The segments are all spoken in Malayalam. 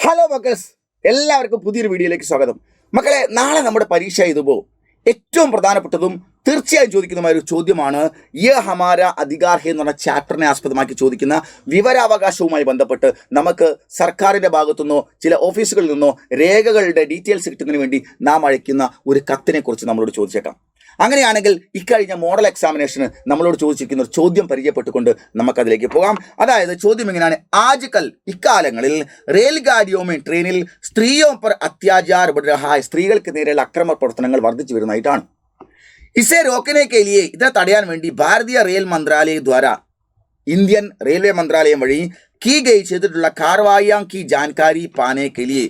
ഹലോ മക്കൾസ്, എല്ലാവർക്കും പുതിയൊരു വീഡിയോയിലേക്ക് സ്വാഗതം. മക്കളെ, നാളെ നമ്മുടെ പരീക്ഷ എഴുതുമ്പോൾ ഏറ്റവും പ്രധാനപ്പെട്ടതും തീർച്ചയായും ചോദിക്കുന്നതുമായ ഒരു ചോദ്യമാണ് യ ഹമാര അധികാർ ഹെ എന്ന് പറഞ്ഞ ചാപ്റ്ററിനെ ആസ്പദമാക്കി ചോദിക്കുന്ന വിവരാവകാശവുമായി ബന്ധപ്പെട്ട് നമുക്ക് സർക്കാരിൻ്റെ ഭാഗത്തുനിന്നോ ചില ഓഫീസുകളിൽ നിന്നോ രേഖകളുടെ ഡീറ്റെയിൽസ് കിട്ടുന്നതിന് വേണ്ടി നാം അയക്കുന്ന ഒരു കത്തിനെ കുറിച്ച് നമ്മളോട് ചോദിച്ചേക്കാം. അങ്ങനെയാണെങ്കിൽ ഇക്കഴിഞ്ഞ മോഡൽ എക്സാമിനേഷന് നമ്മളോട് ചോദിച്ചിരിക്കുന്ന ഒരു ചോദ്യം പരിചയപ്പെട്ടുകൊണ്ട് നമുക്കതിലേക്ക് പോകാം. അതായത് ചോദ്യം ഇങ്ങനെയാണ്: ആജ്കൽ ഇക്കാലങ്ങളിൽ റെയിൽഗാഡിയോമേ ട്രെയിനിൽ സ്ത്രീയോ പർ അത്യാചാർ ബഡ് രഹാ ഹൈ, സ്ത്രീകൾക്ക് നേരെയുള്ള അക്രമ പ്രവർത്തനങ്ങൾ വർദ്ധിച്ചു വരുന്നതായിട്ടാണ്. ഇസേ റോക്കനെ കെ ലിയെ, ഇതിനെ തടയാൻ വേണ്ടി ഭാരതീയ റെയിൽ മന്ത്രാലയ ദ്വാര, ഇന്ത്യൻ റെയിൽവേ മന്ത്രാലയം വഴി കീ ഗൈ ചെയ്തിട്ടുള്ള കാർവായാം കി ജാൻകാരി പാനെ കെ ലിയെ,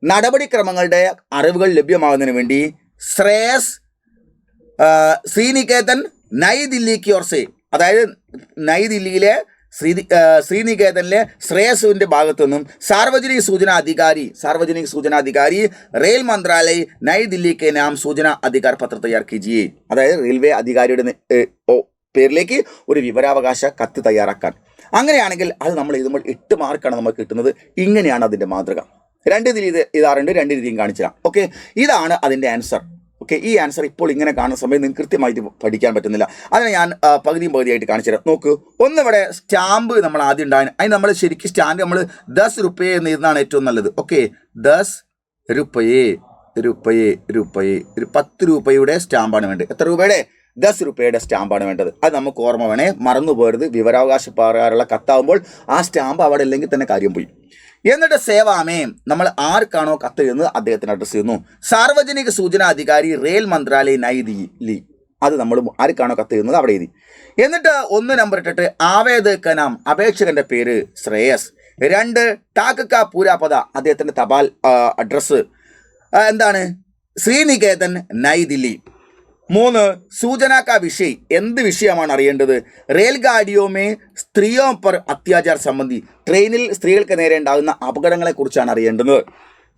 നടപടിക്രമങ്ങളുടെ അറിവുകൾ ലഭ്യമാകുന്നതിന് വേണ്ടി ശ്രേയസ് ശ്രീനികേതൻ നയി ദില്ലിക്ക് ഓർസെ, അതായത് നയി ദില്ലിയിലെ ശ്രീനികേതനിലെ ശ്രേയസുവിൻ്റെ ഭാഗത്തു നിന്നും സാർവജനിക സൂചന അധികാരി റെയിൽ മന്ത്രാലയ നയി ദില്ലിക്ക് നാം സൂചന അധികാർ പത്ര തയ്യാർ കീജിയെ, അതായത് റെയിൽവേ അധികാരിയുടെ പേരിലേക്ക് ഒരു വിവരാവകാശ കത്ത് തയ്യാറാക്കാൻ. അങ്ങനെയാണെങ്കിൽ അത് നമ്മൾ എഴുതുമ്പോൾ 8 മാർക്കാണ് നമുക്ക് കിട്ടുന്നത്. ഇങ്ങനെയാണ് അതിൻ്റെ മാതൃക. 2 രീതി ഇതാറുണ്ട്, 2 രീതിയും കാണിച്ചു തരാം. ഓക്കെ, ഇതാണ് അതിൻ്റെ ആൻസർ. ഓക്കെ, ഈ ആൻസർ ഇപ്പോൾ ഇങ്ങനെ കാണുന്ന സമയത്ത് നിങ്ങൾക്ക് കൃത്യമായിട്ട് പഠിക്കാൻ പറ്റുന്നില്ല. അതിനെ ഞാൻ പകുതിയായിട്ട് കാണിച്ചു തരാം. നോക്കൂ, ഇവിടെ സ്റ്റാമ്പ് നമ്മൾ ആദ്യം ഉണ്ടാകുന്നത്, അതിന് നമ്മൾ ശരിക്കും സ്റ്റാമ്പ് നമ്മൾ 10 രൂപയെ എന്ന് എഴുതുന്നതാണ് ഏറ്റവും നല്ലത്. ഓക്കെ, 10 രൂപയെ ഒരു 10 രൂപയുടെ സ്റ്റാമ്പാണ് വേണ്ടത്. എത്ര രൂപയുടെ? 10 രൂപയുടെ സ്റ്റാമ്പാണ് വേണ്ടത്. അത് നമുക്ക് ഓർമ്മ വേണേ, മറന്നു പോകരുത്. വിവരാവകാശ പ്രകാരമുള്ള കത്താവുമ്പോൾ ആ സ്റ്റാമ്പ് അവിടെ ഇല്ലെങ്കിൽ തന്നെ കാര്യം പോയി. എന്നിട്ട് സേവാമേ, നമ്മൾ ആർക്കാണോ കത്ത് എഴുതുന്നത് അദ്ദേഹത്തിന് അഡ്രസ്സ് ചെയ്യുന്നു. സാർവജനിക സൂചനാ അധികാരി റെയിൽ മന്ത്രാലയ നയി ദില്ലി, അത് നമ്മൾ ആർക്കാണോ കത്ത് എഴുതുന്നത് അവിടെ എഴുതി. എന്നിട്ട് 1 നമ്പർ ഇട്ടിട്ട് ആവേദക നാം, അപേക്ഷകന്റെ പേര് ശ്രേയസ്. 2 ടാക്ക് കാ പൂരാ പത, അദ്ദേഹത്തിന്റെ തപാൽ അഡ്രസ്സ് എന്താണ്? ശ്രീനികേതൻ നയി ദില്ലി. 3 സൂചന കാ വിഷയ്, എന്ത് വിഷയമാണ് അറിയേണ്ടത്? റെയിൽഗാഡിയോമേ സ്ത്രീയോ പർ അത്യാചാർ സംബന്ധി, ട്രെയിനിൽ സ്ത്രീകൾക്ക് നേരെ ഉണ്ടാകുന്ന അപകടങ്ങളെക്കുറിച്ചാണ് അറിയേണ്ടത്.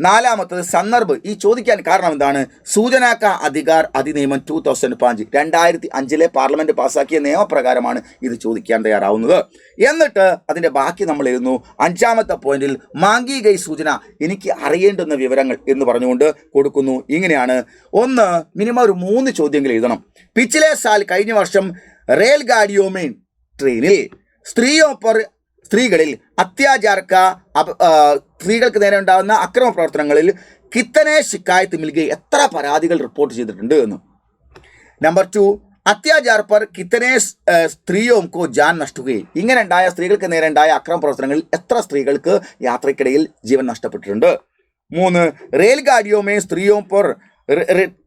4 സന്ദർഭ്, ഈ ചോദിക്കാൻ കാരണം എന്താണ്? സൂചന കാ അധികാർ അധിനിയമം 2005, 2005 പാർലമെന്റ് പാസ്സാക്കിയ നിയമപ്രകാരമാണ് ഇത് ചോദിക്കാൻ തയ്യാറാവുന്നത്. എന്നിട്ട് അതിൻ്റെ ബാക്കി നമ്മൾ എഴുതുന്നു. 5ാമത്തെ പോയിന്റിൽ മാങ്കി ഗൈ സൂചന, എനിക്ക് അറിയേണ്ടുന്ന വിവരങ്ങൾ എന്ന് പറഞ്ഞുകൊണ്ട് കൊടുക്കുന്നു. ഇങ്ങനെയാണ്. 1 മിനിമം ഒരു 3 ചോദ്യങ്ങൾ എഴുതണം. പിച്ചിലെ സാൽ, കഴിഞ്ഞ വർഷം റെയിൽഗാഡിയോമേ ട്രെയിനിൽ സ്ത്രീകളിൽ അത്യാചാർക്ക, സ്ത്രീകൾക്ക് നേരെ ഉണ്ടാകുന്ന അക്രമ പ്രവർത്തനങ്ങളിൽ കിത്തനെ ശിക്കായത്ത് മിൽഗി, എത്ര പരാതികൾ റിപ്പോർട്ട് ചെയ്തിട്ടുണ്ട് എന്ന്. നമ്പർ 2 അത്യാചാർ പർ കിത്തനെ സ്ത്രീയോം കോ ജാൻ നഷ്ടുകയും, ഇങ്ങനെ ഉണ്ടായ സ്ത്രീകൾക്ക് നേരെ ഉണ്ടായ അക്രമ പ്രവർത്തനങ്ങളിൽ എത്ര സ്ത്രീകൾക്ക് യാത്രക്കിടയിൽ ജീവൻ നഷ്ടപ്പെട്ടിട്ടുണ്ട്. 3 റെയിൽഗാഡിയോമേ സ്ത്രീയോം പർ,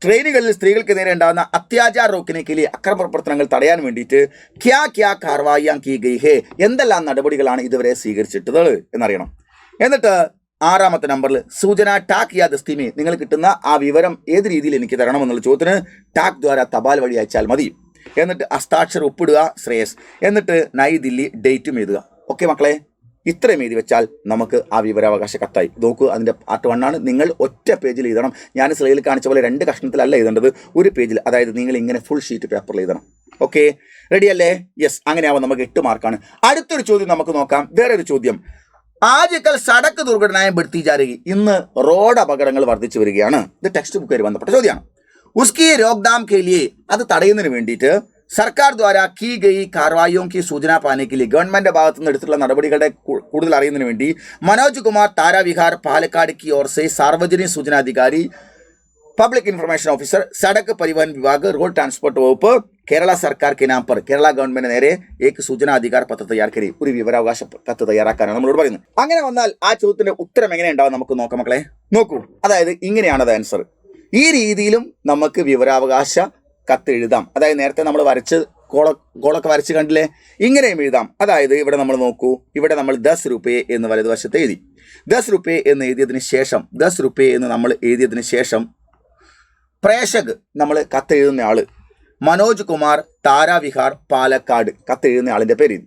ട്രെയിനുകളിൽ സ്ത്രീകൾക്ക് നേരെ ഉണ്ടാകുന്ന അത്യാചാർ റോക്കിനെ അക്രമ പ്രവർത്തനങ്ങൾ തടയാൻ വേണ്ടിയിട്ട് ക്യാ കാർവായാം കീ ഗൈ ഹേ, എന്തെല്ലാം നടപടികളാണ് ഇതുവരെ സ്വീകരിച്ചിട്ടത് എന്നറിയണം. എന്നിട്ട് 6ാമത്തെ നമ്പറിൽ സൂചന ടാക്ക് യാ ദസ്തിമേ, നിങ്ങൾ കിട്ടുന്ന ആ വിവരം ഏത് രീതിയിൽ എനിക്ക് തരണം എന്നുള്ള ചോദ്യത്തിന് ടാക്ക് ദ്വാര തപാൽ വഴി അയച്ചാൽ മതി. എന്നിട്ട് ഹസ്താക്ഷർ ഒപ്പിടുക ശ്രേയസ്, എന്നിട്ട് നയി ദില്ലി ഡേറ്റും എഴുതുക. ഓക്കെ മക്കളെ, ഇത്രയും എഴുതി വെച്ചാൽ നമുക്ക് ആ വിവരാവകാശ കത്തായി. നോക്കൂ, അതിൻ്റെ പാർട്ട് 1 ആണ്. നിങ്ങൾ ഒറ്റ പേജിൽ എഴുതണം. ഞാൻ സ്ലൈഡിൽ കാണിച്ച പോലെ 2 കഷ്ണത്തിലല്ല എഴുതേണ്ടത്, ഒരു പേജിൽ. അതായത് നിങ്ങൾ ഇങ്ങനെ ഫുൾ ഷീറ്റ് പേപ്പറിൽ എഴുതണം. ഓക്കെ, റെഡി അല്ലേ? യെസ്, അങ്ങനെയാവും നമുക്ക് 8 മാർക്കാണ്. അടുത്തൊരു ചോദ്യം നമുക്ക് നോക്കാം. വേറൊരു ചോദ്യം: ആജ്കൽ സടക്ക് ദുർഘടനയെ ബഡ്ത്തി ജാ രഹി, ഇന്ന് റോഡ് അപകടങ്ങൾ വർദ്ധിച്ചു വരികയാണ്. ഇത് ടെക്സ്റ്റ് ബുക്കുമായി ബന്ധപ്പെട്ട ചോദ്യമാണ്. ഉസ്കി രോക്ദാം കെ ലിയെ, അത് തടയുന്നതിന് വേണ്ടിയിട്ട് സർക്കാർ ദ്വാര കീ ഗൈ കാർവായിയോം കി സൂചന പാനെ കെ ലിയെ, ഗവൺമെന്റ് ഭാഗത്തു നിന്ന് എടുത്തിട്ടുള്ള നടപടികളുടെ കൂടുതൽ അറിയുന്നതിന് വേണ്ടി മനോജ് കുമാർ താരാവിഹാർ പാലക്കാട് കി ഓർ സെ സാർവജനിക സൂചനാ അധികാരി public information officer Sadak Parivahan വിഭാഗ് റോഡ് ട്രാൻസ്പോർട്ട് വകുപ്പ് കേരള സർക്കാർ കെ നാം പർ, കേരള ഗവൺമെന്റ് നേരെ ഏക് സൂചന അധികാർ പത്ര തയ്യാർ കരി, ഒരു വിവരാവകാശ കത്ത് തയ്യാറാക്കാനാണ് നമ്മളോട് പറയുന്നത്. അങ്ങനെ വന്നാൽ ആ ചോദ്യത്തിന്റെ ഉത്തരം എങ്ങനെ ഉണ്ടാവും നമുക്ക് നോക്കാം മക്കളെ. നോക്കൂ, അതായത് ഇങ്ങനെയാണ് അത് ആൻസർ. ഈ രീതിയിലും നമുക്ക് വിവരാവകാശ കത്ത് എഴുതാം. അതായത് നേരത്തെ നമ്മൾ വരച്ച് ഗോളൊക്കെ വരച്ച് കണ്ടില്ലേ, ഇങ്ങനെയും എഴുതാം. അതായത് ഇവിടെ നമ്മൾ നോക്കൂ, ഇവിടെ നമ്മൾ 10 രൂപയെ എന്ന് വലതുവശത്ത് എഴുതി. 10 രൂപയെ എന്ന് എഴുതിയതിന് ശേഷം, 10 രൂപയെ എന്ന് നമ്മൾ എഴുതിയതിന് ശേഷം പ്രേഷക്, നമ്മൾ കത്ത് എഴുതുന്ന ആള് മനോജ് കുമാർ താരാവിഹാർ പാലക്കാട്, കത്ത് എഴുതുന്ന ആളിൻ്റെ പേര്.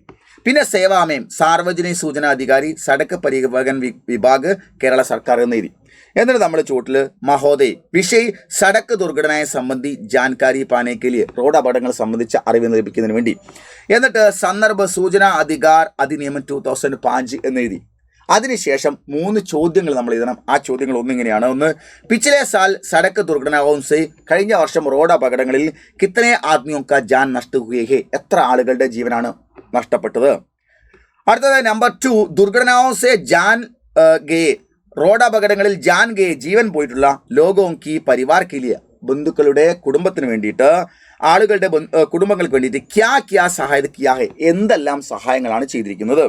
പിന്നെ സേവാമയം സാർവജനിക സൂചനാ അധികാരി സടക്ക് പരിവഹൻ വിഭാഗ് കേരള സർക്കാർ എന്ന് എഴുതി. എന്നിട്ട് നമ്മൾ ചൂട്ടിൽ മഹോദയ് വിഷയ് സടക്ക് ദുർഘടനയെ സംബന്ധി ജാൻകാരി പാനെ കെ ലിയെ, റോഡ് അപകടങ്ങൾ സംബന്ധിച്ച അറിവ് ലഭിക്കുന്നതിന് വേണ്ടി. എന്നിട്ട് സന്ദർഭ സൂചനാ അധികാർ അധിനിയമം 2005 എന്ന് എഴുതി. അതിനുശേഷം 3 ചോദ്യങ്ങൾ നമ്മൾ എഴുതണം. ആ ചോദ്യങ്ങൾ ഒന്നിങ്ങനെയാണ്. ഒന്ന്, പിछले साल സടക്ക് ദുർഘടനാവും സെ, കഴിഞ്ഞ വർഷം റോഡ് അപകടങ്ങളിൽ കിത്തനെ ആദ്മിയോं का जान नष्ट हुए हैं, എത്ര ആളുകളുടെ ജീവനാണ് നഷ്ടപ്പെട്ടത്. അടുത്തത് നമ്പർ 2, ദുർഘടനാവും സെ ജാൻ ഗയെ, റോഡ് അപകടങ്ങളിൽ ജാൻ ഗയെ, ജീവൻ പോയിട്ടുള്ള ലോഗോं की परिवार के लिए, ബന്ധുക്കളുടെ കുടുംബത്തിന് വേണ്ടിയിട്ട്, ആളുകളുടെ കുടുംബങ്ങൾക്ക് വേണ്ടിയിട്ട് ക്യാ ക്യാ സഹായത കിയാ ഹെ, എന്തെല്ലാം സഹായങ്ങളാണ് ചെയ്തിരിക്കുന്നത്.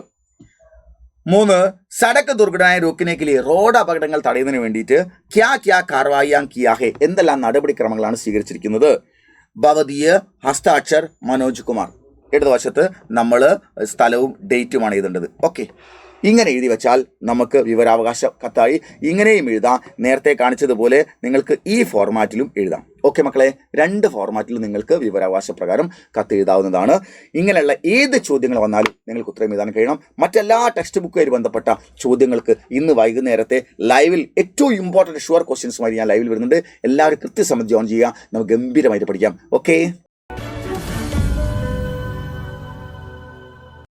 3, സടക്ക് ദുർഘടനയെ രോക്കിനെ के लिए, റോഡ് അപകടങ്ങൾ തടയുന്നതിന് വേണ്ടിയിട്ട് ക്യാ ക്യാ കാർവായിയാ കിയാ ഹെ, എന്തെല്ലാം നടപടിക്രമങ്ങളാണ് സ്വീകരിച്ചിരിക്കുന്നത്. ഭവതീയ ഹസ്താക്ഷർ മനോജ് കുമാർ. ഇടതുവശത്ത് നമ്മൾ സ്ഥലവും ഡേറ്റുമാണ് എഴുതേണ്ടത്. ഓക്കെ, ഇങ്ങനെ എഴുതി വെച്ചാൽ നമുക്ക് വിവരാവകാശ കത്തായി. ഇങ്ങനെയും എഴുതാം, നേരത്തെ കാണിച്ചതുപോലെ നിങ്ങൾക്ക് ഈ ഫോർമാറ്റിലും എഴുതാം. ഓക്കെ മക്കളെ, 2 ഫോർമാറ്റിലും നിങ്ങൾക്ക് വിവരാവകാശ പ്രകാരം കത്ത് എഴുതാവുന്നതാണ്. ഇങ്ങനെയുള്ള ഏത് ചോദ്യങ്ങൾ വന്നാലും നിങ്ങൾക്ക് ഉത്തരം എഴുതാൻ കഴിയണം. മറ്റെല്ലാ ടെക്സ്റ്റ് ബുക്കുമായി ബന്ധപ്പെട്ട ചോദ്യങ്ങൾക്ക് ഇന്ന് വൈകുന്നേരത്തെ ലൈവിൽ ഏറ്റവും ഇമ്പോർട്ടൻറ്റ് ഷുവർ ക്വസ്റ്റ്യൻസുമായി ഞാൻ ലൈവിൽ വരുന്നുണ്ട്. എല്ലാവരും കൃത്യസമയത്ത് ജോയിൻ ചെയ്യുക. നമുക്ക് ഗംഭീരമായിട്ട് പഠിക്കാം. ഓക്കെ.